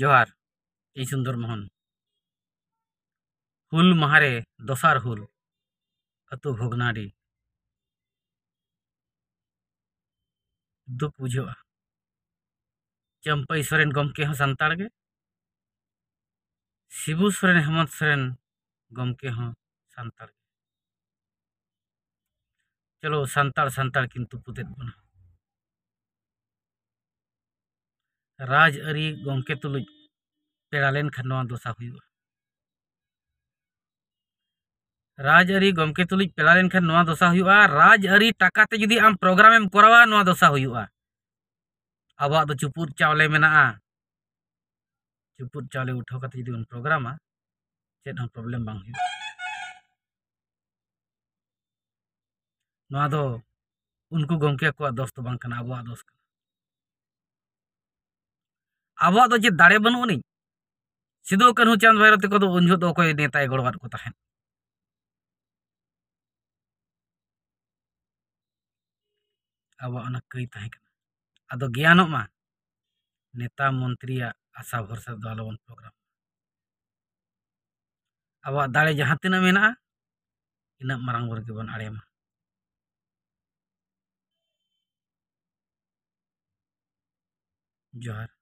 जोहार ई सुंदर मोहन हुल महारे दोसार हुल अतु भोगनाडी दुख बुझा चंपई सोरेन गमके हों सांताड़ गे शिबू सोरेन हेमंत सोरेन गमके हों सांताड़ चलो सांताड़ सांताड़ किंतु पुतेत बना राजआरी गमके तुलुज पेड़ा लेन खान नोआ दोसा हुआ राजआरी गमके तुलुज पेड़ा लेन खान नोआ दोसा हुआ राजआरी टाकाते जुदी आम प्रोग्राम एम करावा नोआ दोसा हुआ आबा दो चुपुर चावले मेना चुपुर चावले उठाव काते जुदी उन प्रोग्रामा चेद हम प्रॉब्लम बांग हुआ नोआ दो उनको गमके को दोस्त तो बांग कना आबा दोस्त आबा दो जे दाड़े बनू नहीं सिदो कन्हू चांद भैरव तक उन जो कोई नेता गड़वाद को तहन अब कई तहन अदो ज्ञान मा नेता मंत्री आशा भरसा दो आलोबन प्रोग्राम अब दाड़े जहाँ तीना मेना इन मारंग वर्ग बन आड़ेमा जोहार।